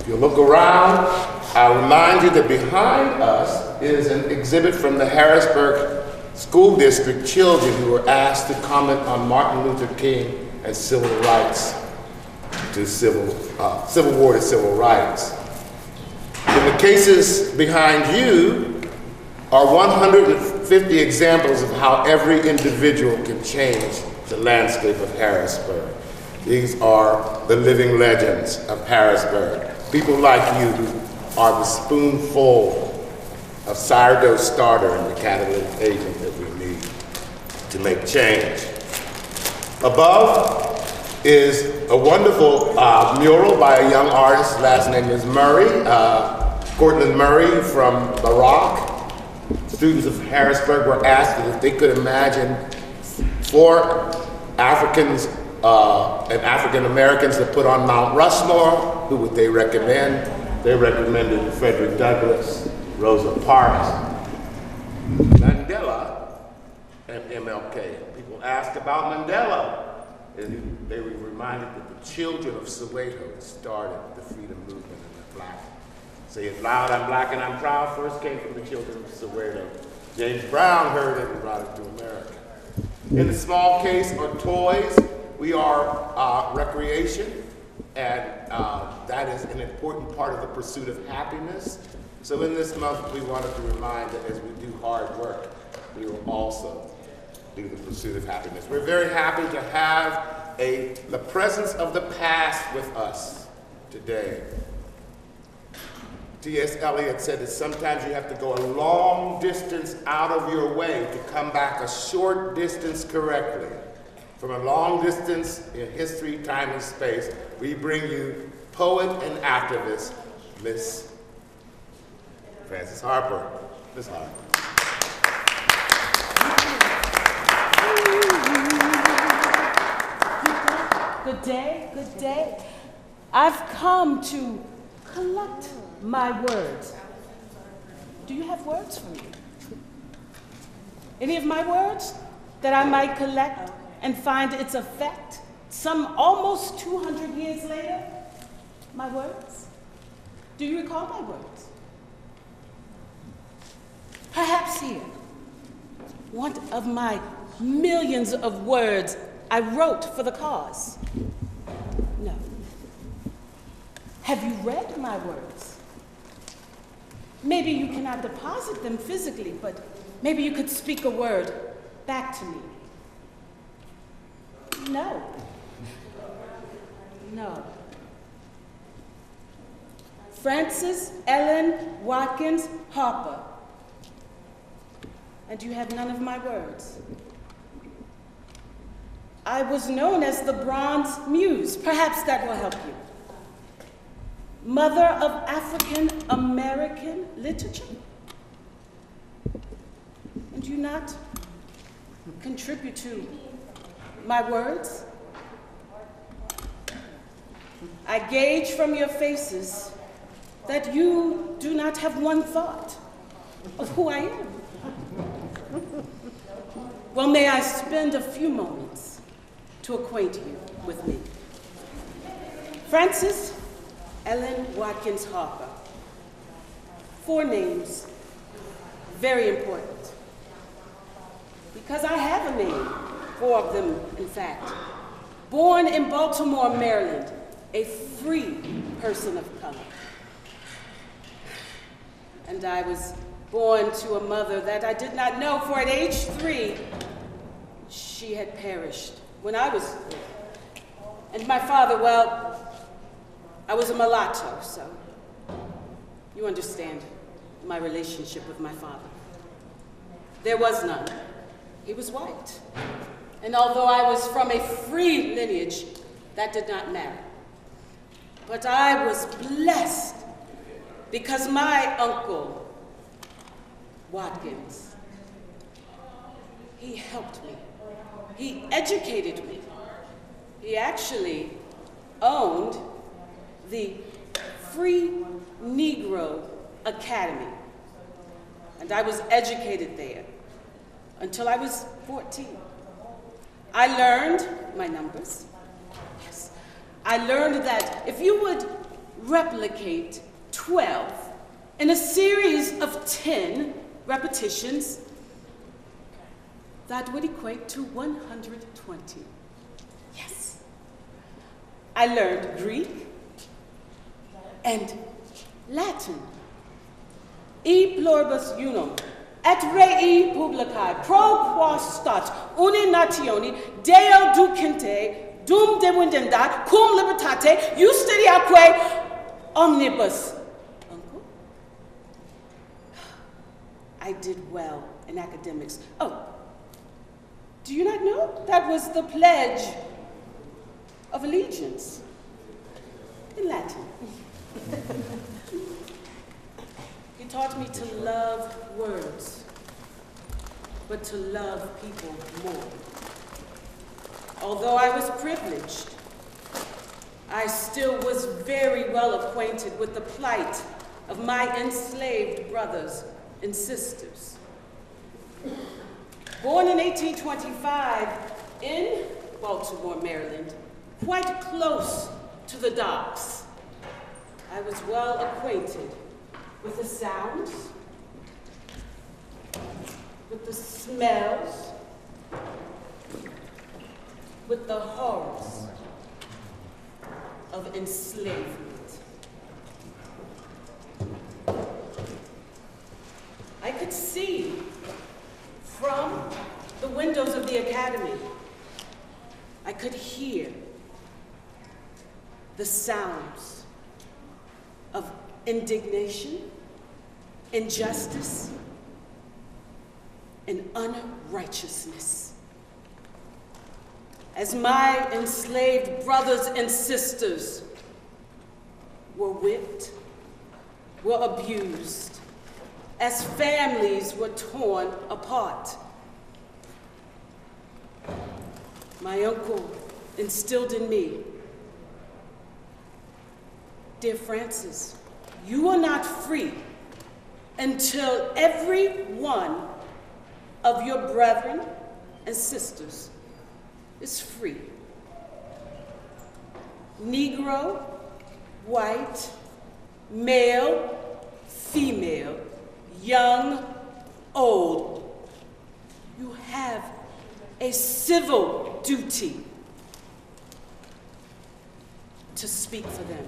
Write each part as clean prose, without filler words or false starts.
If you look around, I'll remind you that behind us is an exhibit from the Harrisburg School District children who were asked to comment on Martin Luther King and civil rights to Civil War to civil rights. In the cases behind you are 150 examples of how every individual can change the landscape of Harrisburg. These are the living legends of Harrisburg. People like you who are the spoonful of sourdough starter and the catalytic agent that we need to make change. Above is a wonderful mural by a young artist. Last name is Murray, Cortland Murray from Barak. Students of Harrisburg were asked if they could imagine 4 Africans and African Americans to put on Mount Rushmore. Who would they recommend? They recommended Frederick Douglass, Rosa Parks, Mandela, and MLK. People asked about Mandela. And they were reminded that the children of Soweto started the freedom movement in the black. Say it loud, I'm black and I'm proud, first came from the children of Soweto. James Brown heard it and brought it to America. In the small case are toys. We are recreation, and that is an important part of the pursuit of happiness. So in this month, we wanted to remind that as we do hard work, we will also do the pursuit of happiness. We're very happy to have the presence of the past with us today. T.S. Eliot said that sometimes you have to go a long distance out of your way to come back a short distance correctly. From a long distance in history, time, and space, we bring you poet and activist, Miss Frances Harper. Miss Harper. Good day, good day. I've come to collect my words. Do you have words for me? Any of my words that I might collect and find its effect some almost 200 years later? My words? Do you recall my words? Perhaps here, one of my millions of words I wrote for the cause. No. Have you read my words? Maybe you cannot deposit them physically, but maybe you could speak a word back to me. No. No. Frances Ellen Watkins Harper. And you have none of my words. I was known as the Bronze Muse. Perhaps that will help you. Mother of African American literature. And you not contribute to my words? I gauge from your faces that you do not have one thought of who I am. Well, may I spend a few moments to acquaint you with me. Frances Ellen Watkins Harper. 4 names, very important. Because I have a name, 4 of them, in fact. Born in Baltimore, Maryland, a free person of color. And I was born to a mother that I did not know, for at age 3, she had perished when I was 3. And my father, well, I was a mulatto, so you understand my relationship with my father. There was none. He was white. And although I was from a free lineage, that did not matter. But I was blessed because my uncle, Watkins, he helped me. He educated me. He actually owned the Free Negro Academy. And I was educated there until I was 14. I learned my numbers. Yes. I learned that if you would replicate 12 in a series of 10 repetitions, that would equate to 120. Yes. I learned Greek and Latin. E pluribus unum, et rei publicae, pro quas stat, une nationi, Deo ducente, dum devindendat, cum libertate, justeriaque omnibus. Uncle? I did well in academics. Oh, do you not know? That was the Pledge of Allegiance in Latin. He taught me to love words, but to love people more. Although I was privileged, I still was very well acquainted with the plight of my enslaved brothers and sisters. Born in 1825 in Baltimore, Maryland, quite close to the docks, I was well acquainted with the sounds, with the smells, with the horrors of enslavement. I could see from the windows of the academy. I could hear the sounds of indignation, injustice, and unrighteousness. As my enslaved brothers and sisters were whipped, were abused, as families were torn apart, my uncle instilled in me, dear Francis, you are not free until every one of your brethren and sisters is free. Negro, white, male, female, young, old, you have a civil duty to speak for them.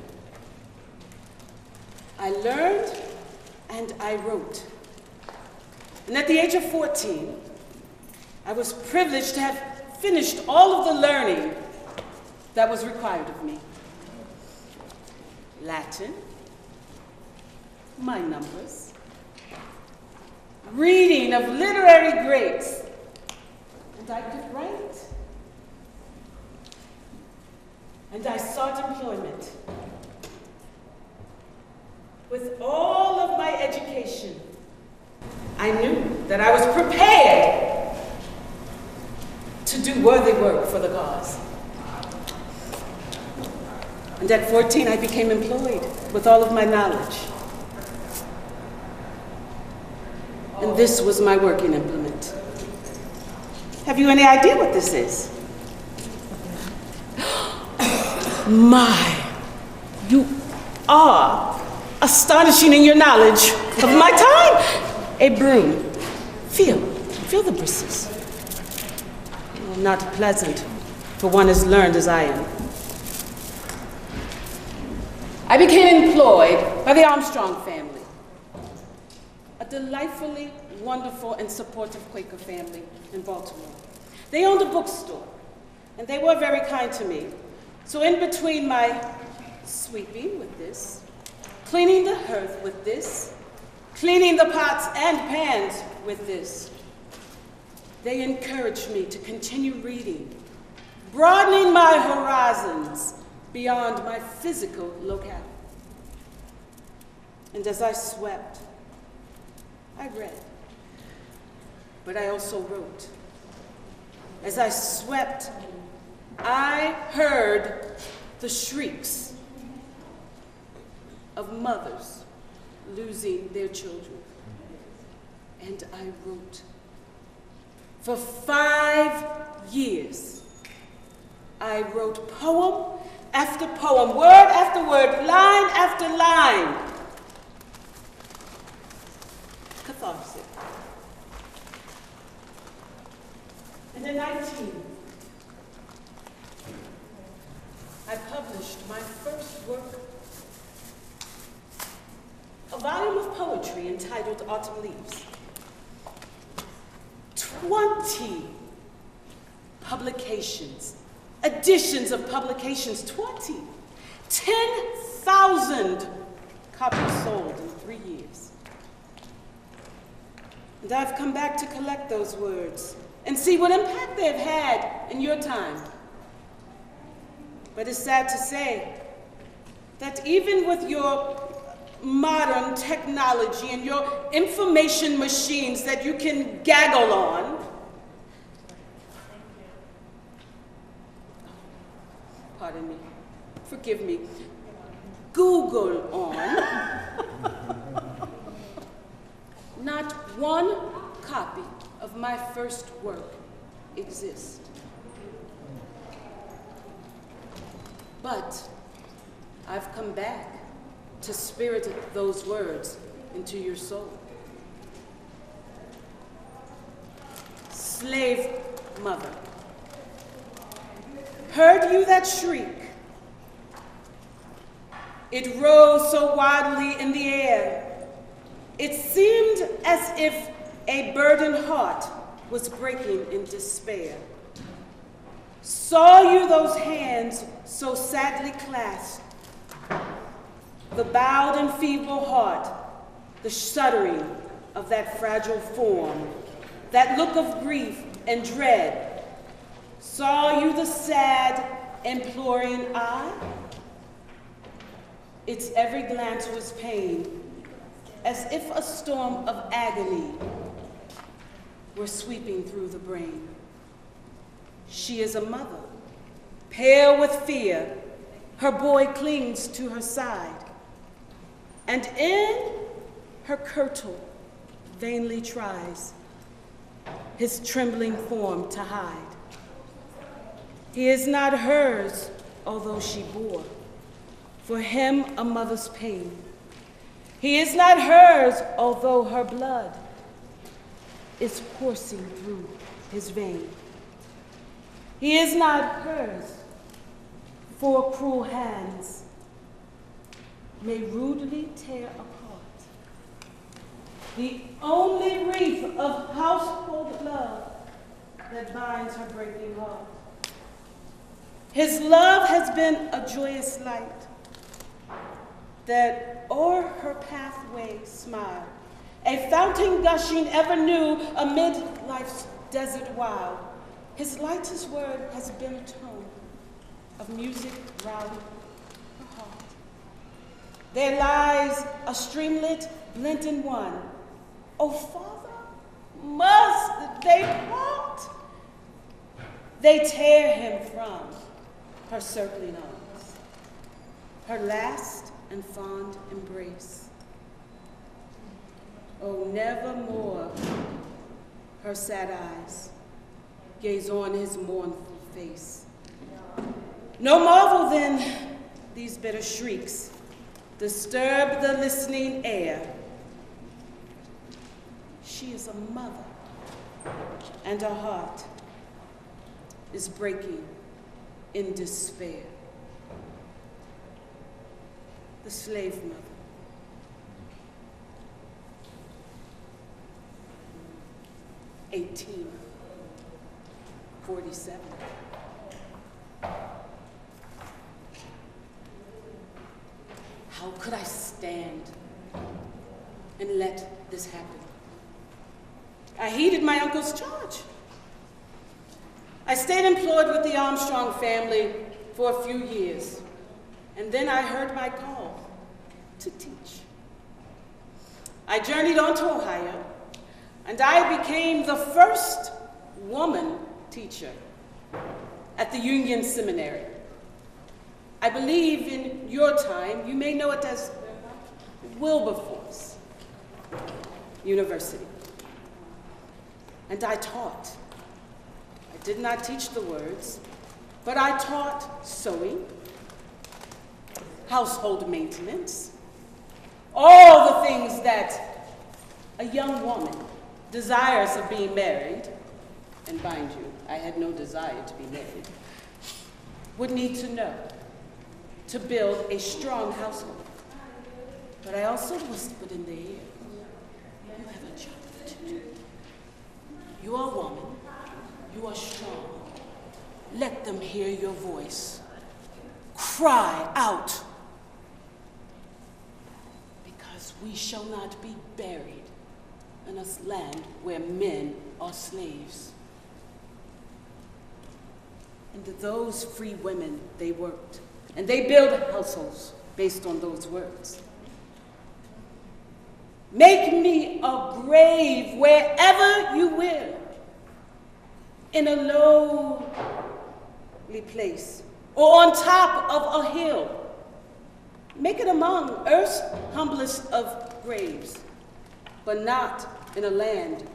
I learned and I wrote. And at the age of 14, I was privileged to have finished all of the learning that was required of me. Latin, my numbers, reading of literary greats, and I could write. And I sought employment. With all of my education, I knew that I was prepared to do worthy work for the cause. And at 14, I became employed with all of my knowledge. And this was my working implement. Have you any idea what this is? My, you are astonishing in your knowledge of my time. A broom. Feel the bristles. Not pleasant for one as learned as I am. I became employed by the Armstrong family, a delightfully wonderful and supportive Quaker family in Baltimore. They owned a bookstore, and they were very kind to me. So in between my sweeping with this, cleaning the hearth with this, cleaning the pots and pans with this, they encouraged me to continue reading, broadening my horizons beyond my physical locale. And as I swept, I read, but I also wrote. As I swept, I heard the shrieks of mothers losing their children, and I wrote. For 5 years, I wrote poem after poem, word after word, line after line. Catharsis. And in 19, I published my first work, a volume of poetry entitled Autumn Leaves. 20 publications, editions of publications, 20. 10,000 copies sold in 3 years. And I've come back to collect those words and see what impact they've had in your time. But it's sad to say that even with your modern technology and your information machines that you can gaggle on, pardon me, forgive me, Google on, not one copy of my first work exists. But I've come back to spirit those words into your soul. Slave mother, heard you that shriek? It rose so wildly in the air. It seemed as if a burdened heart was breaking in despair. Saw you those hands so sadly clasped, the bowed and feeble heart, the shuddering of that fragile form, that look of grief and dread. Saw you the sad, imploring eye? Its every glance was pain, as if a storm of agony were sweeping through the brain. She is a mother, pale with fear. Her boy clings to her side, and in her kirtle vainly tries his trembling form to hide. He is not hers, although she bore for him a mother's pain. He is not hers, although her blood is coursing through his vein. He is not hers, for cruel hands may rudely tear apart the only wreath of household love that binds her breaking heart. His love has been a joyous light that o'er her pathway smiled, a fountain gushing ever new amid life's desert wild. His lightest word has been a tone of music round her heart. There lies a streamlet blent in one. Oh, Father, must they part? They tear him from her circling arms, her last and fond embrace. Oh, never more her sad eyes gaze on his mournful face. No marvel then these bitter shrieks disturb the listening air. She is a mother, and her heart is breaking in despair. The slave mother. (1847). How could I stand and let this happen? I heeded my uncle's charge. I stayed employed with the Armstrong family for a few years, and then I heard my call to teach. I journeyed on to Ohio, and I became the first woman teacher at the Union Seminary. I believe in your time, you may know it as Wilberforce University. And I taught. I did not teach the words, but I taught sewing, household maintenance, all the things that a young woman desirous of being married, and mind you, I had no desire to be married, would need to know to build a strong household. But I also whispered in their ear, you have a job to do. You are a woman, you are strong. Let them hear your voice. Cry out. Because we shall not be buried in a land where men are slaves. And to those free women, they worked. And they built households based on those words. Make me a grave wherever you will, in a lowly place, or on top of a hill. Make it among earth's humblest of graves, but not in a land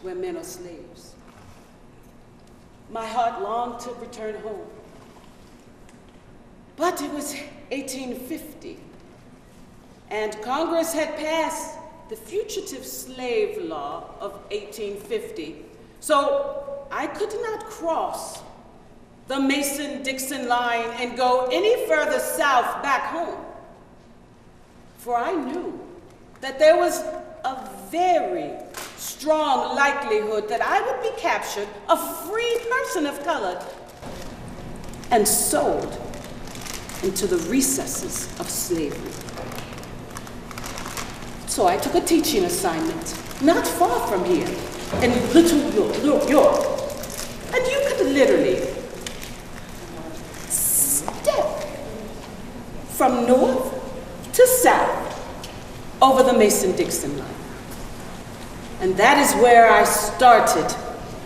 where men are slaves. My heart longed to return home, but it was 1850, and Congress had passed the Fugitive Slave Law of 1850, so I could not cross the Mason-Dixon line and go any further south back home, for I knew that there was a very strong likelihood that I would be captured, a free person of color, and sold into the recesses of slavery. So I took a teaching assignment not far from here in Little York. And you could literally step from north to south over the Mason-Dixon line. And that is where I started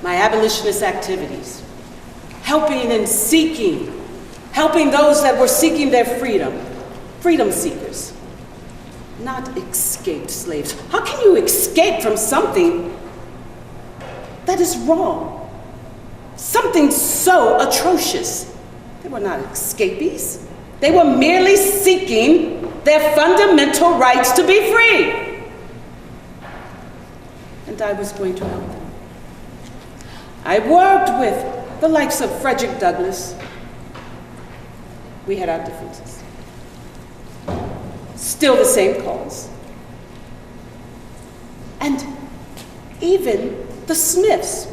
my abolitionist activities, helping and seeking, helping those that were seeking their freedom, freedom seekers, not escaped slaves. How can you escape from something that is wrong? Something so atrocious. They were not escapees. They were merely seeking their fundamental rights to be free. And I was going to help them. I worked with the likes of Frederick Douglass. We had our differences. Still the same cause. And even the Smiths.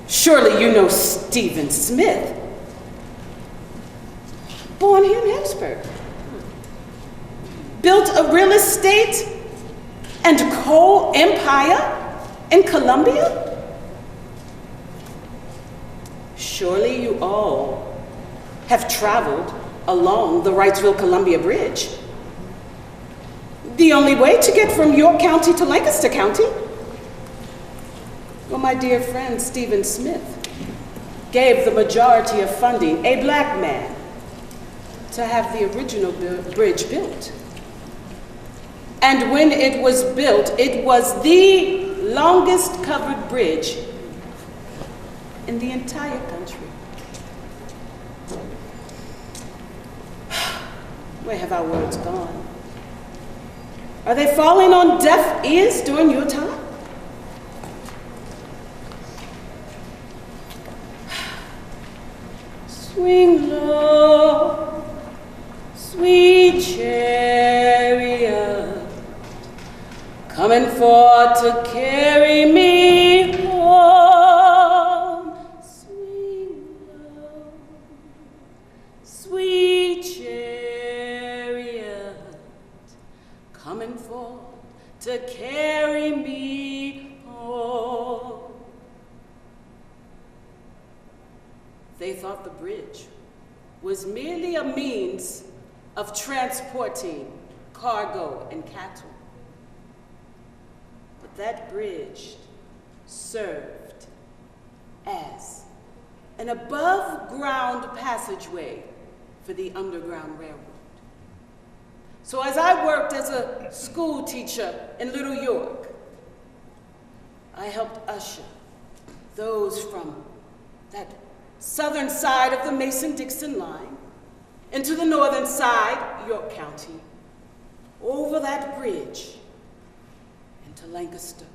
Surely you know Stephen Smith. Born here in Harrisburg. Built a real estate and coal empire in Columbia? Surely you all have traveled along the Wrightsville-Columbia Bridge. The only way to get from York County to Lancaster County. Well, my dear friend Stephen Smith gave the majority of funding, a black man, to have the original bridge built. And when it was built, it was the longest covered bridge in the entire country. Where have our words gone? Are they falling on deaf ears during your time? Swing low, sweet chariot, coming forth to carry me home. Swing low, sweet chariot, coming forth to carry me home. They thought the bridge was merely a means of transporting cargo and cattle. But that bridge served as an above-ground passageway for the Underground Railroad. So as I worked as a school teacher in Little York, I helped usher those from that southern side of the Mason-Dixon line into the northern side, York County, over that bridge into Lancaster.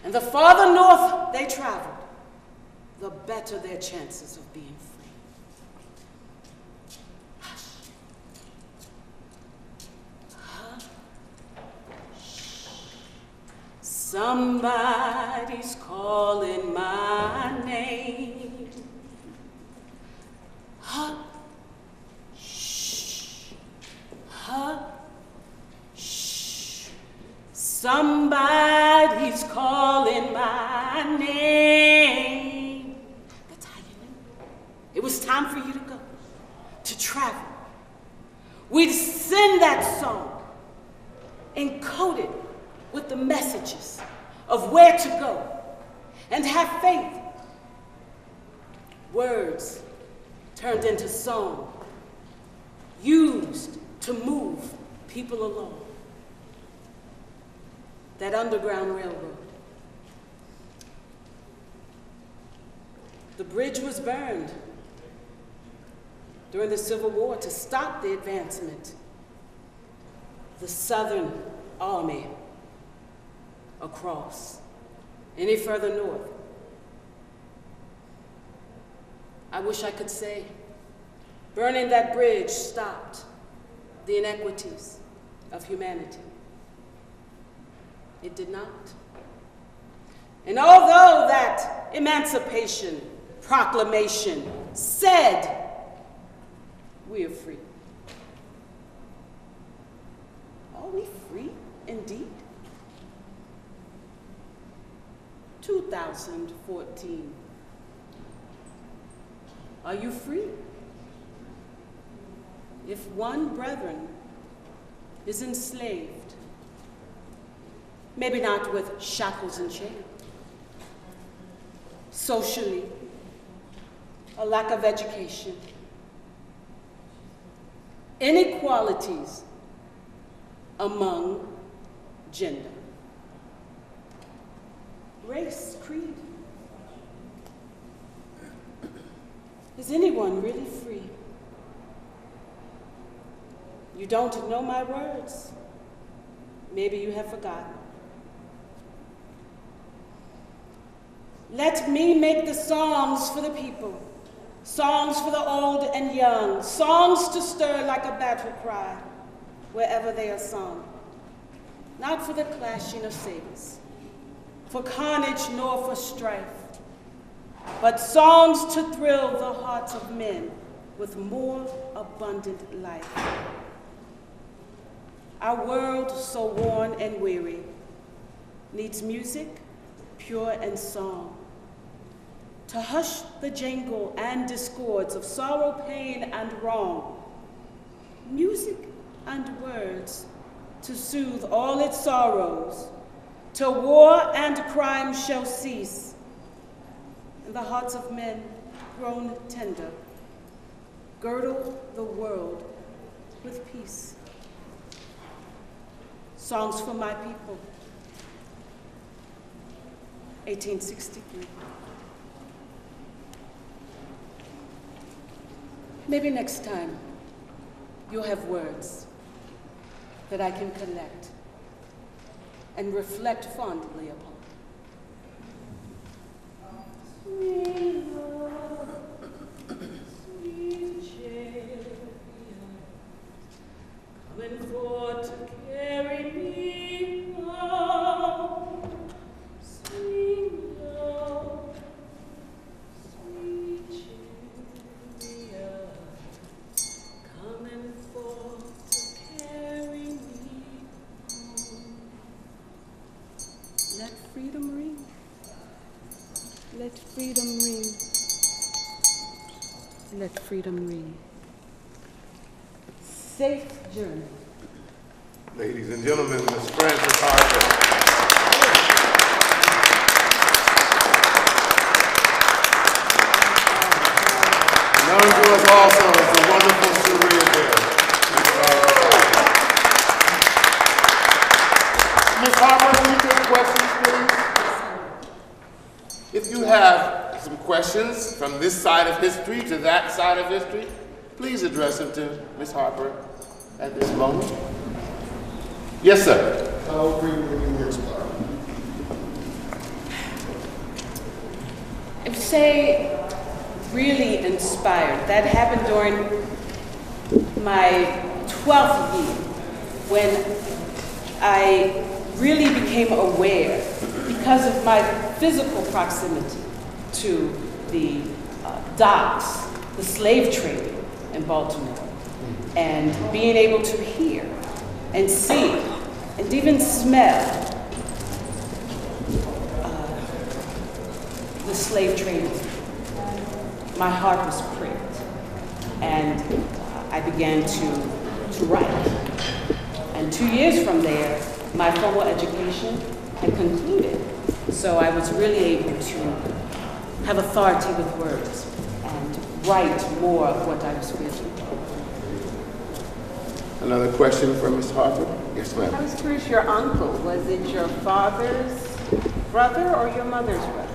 And the farther north they traveled, the better their chances of being free. Hush. Huh? Shh. Somebody's calling my name. Huh? Shh. Huh? Shh. Somebody's calling my name. That's how you knew. It was time for you to go, to travel. We'd sing that song, encoded with the messages of where to go, and have faith. Words turned into song, used to move people along. That Underground Railroad. The bridge was burned during the Civil War to stop the advancement of the Southern Army across any further north. I wish I could say burning that bridge stopped the inequities of humanity. It did not. And although that Emancipation Proclamation said we are free, are we free indeed? 2014. Are you free? If one brethren is enslaved, maybe not with shackles and chains, socially, a lack of education, inequalities among gender, race, creed. Is anyone really free? You don't know my words. Maybe you have forgotten. Let me make the songs for the people, songs for the old and young, songs to stir like a battle cry wherever they are sung. Not for the clashing of sabers, for carnage nor for strife, but songs to thrill the hearts of men with more abundant life. Our world, so worn and weary, needs music, pure and song, to hush the jangle and discords of sorrow, pain, and wrong. Music and words to soothe all its sorrows, till war and crime shall cease, and the hearts of men grown tender girdle the world with peace. Songs for my people, 1863. Maybe next time you'll have words that I can collect and reflect fondly upon. Sweet love, sweet chariot, coming forth to carry me home. Sweet love, sweet chariot, coming forth to carry me home. Let freedom ring. Let freedom ring. Let freedom ring. Safe journey. Ladies and gentlemen, Ms. Frances Harper. Known to us also as the wonderful Sharia Bell. Ms. Harper, can you take questions, please? If you have some questions from this side of history to that side of history, please address him to Ms. Harper at this moment? Yes, sir. How old were you when you were inspired? I would say really inspired. That happened during my 12th year when I really became aware, because of my physical proximity to the docks, the slave trading in Baltimore, and being able to hear and see and even smell the slave trading. My heart was pricked, and I began to write. And 2 years from there, my formal education had concluded. So I was really able to have authority with words and write more of what I was feeling. Another question from Ms. Harper? Yes, I ma'am. was curious, your uncle, was it your father's brother or your mother's brother?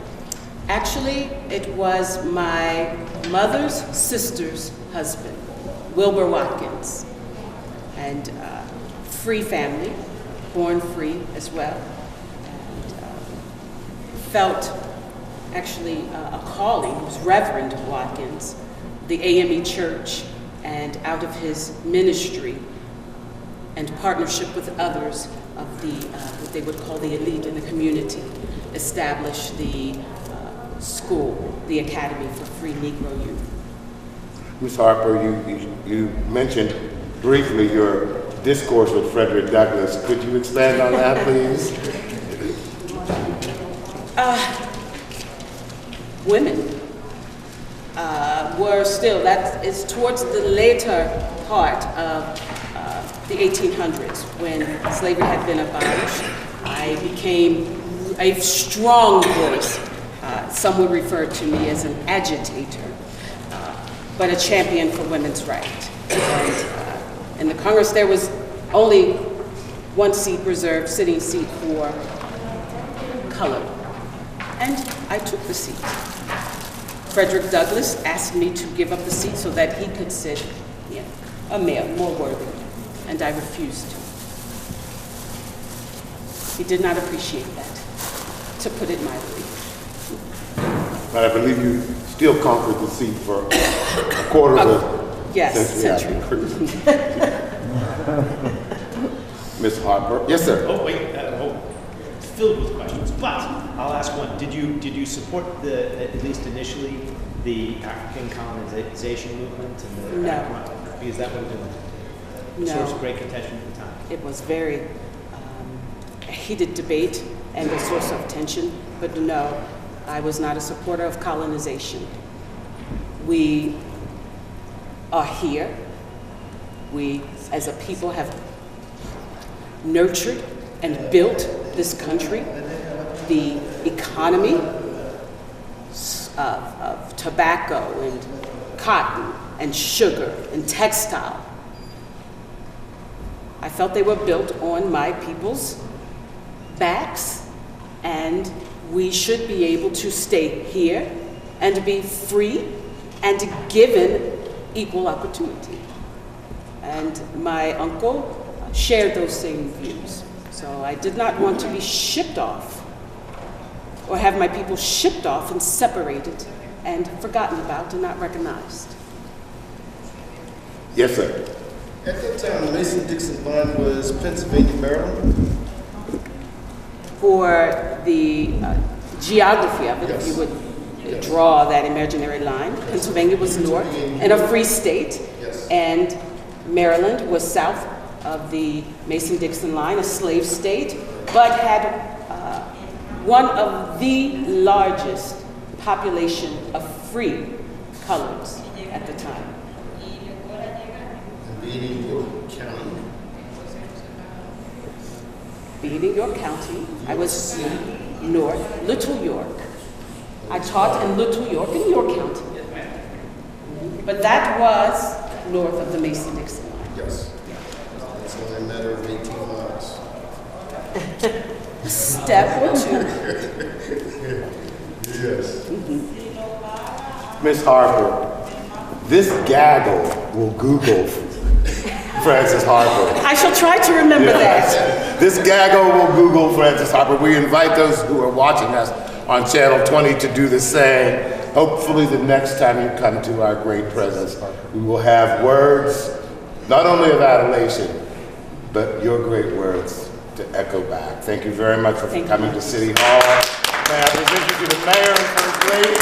Actually, it was my mother's sister's husband, Wilbur Watkins, and free family, born free as well, and felt actually a calling. It was Reverend Watkins, the AME Church, and out of his ministry and partnership with others of the, what they would call the elite in the community, established the school, the Academy for Free Negro Youth. Ms. Harper, you mentioned briefly your discourse with Frederick Douglass. Could you expand on that, please? Women were still, that is towards the later part of the 1800s, when slavery had been abolished. I became a strong voice. Some would refer to me as an agitator, but a champion for women's rights. And in the Congress, there was only one seat reserved, sitting seat for color. And I took the seat. Frederick Douglass asked me to give up the seat so that he could sit, a male, more worthy, and I refused to. He did not appreciate that, to put it mildly. But I believe you still conquered the seat for a quarter of a century. Ms. Harper. Yes, sir. Oh, wait, it's filled with questions, but I'll ask one. Did you support at least initially, the African colonization movement and the No. Because that would have been a source of great contention at the time. It was very heated debate and a source of tension, but no, I was not a supporter of colonization. We are here. We, as a people, have nurtured and built this country. The economy of tobacco and cotton and sugar and textile, I felt they were built on my people's backs, and we should be able to stay here and be free and given equal opportunity. And my uncle shared those same views. So I did not want to be shipped off or have my people shipped off and separated and forgotten about and not recognized. Yes, sir. At that time, the Mason-Dixon line was Pennsylvania, Maryland? For the geography of it, if you would draw that imaginary line, Pennsylvania was north and a free state, and Maryland was south of the Mason-Dixon line, a slave state, but had one of the largest population of free colors at the time. Being in York County. Being in York County, I was north, Little York. I taught in Little York in York County. But that was north of the Mason-Dixon line. Yes. It's only a matter of 18 miles. A step or two. Yes. Ms. Harper, this gaggle will Google Frances Harper. I shall try to remember that. This gaggle will Google Frances Harper. We invite those who are watching us on Channel 20 to do the same. Hopefully the next time you come to our great presence, we will have words, not only of adulation, but your great words to echo back. Thank you very much for coming to City Hall. May I present you to the mayor and first lady.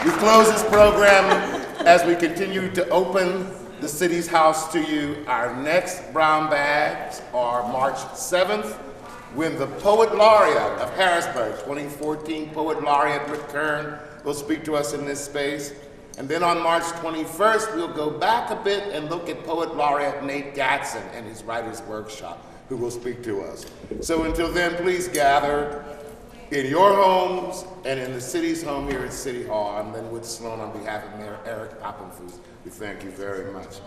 We close this program as we continue to open the city's house to you. Our next brown bags are March 7th, when the Poet Laureate of Harrisburg, 2014 Poet Laureate Rick Kern, will speak to us in this space. And then on March 21st, we'll go back a bit and look at Poet Laureate Nate Gatson and his Writers' Workshop, who will speak to us. So until then, please gather in your homes and in the city's home here at City Hall. I'm Linwood Sloan on behalf of Mayor Eric Poppenfuss. We thank you very much.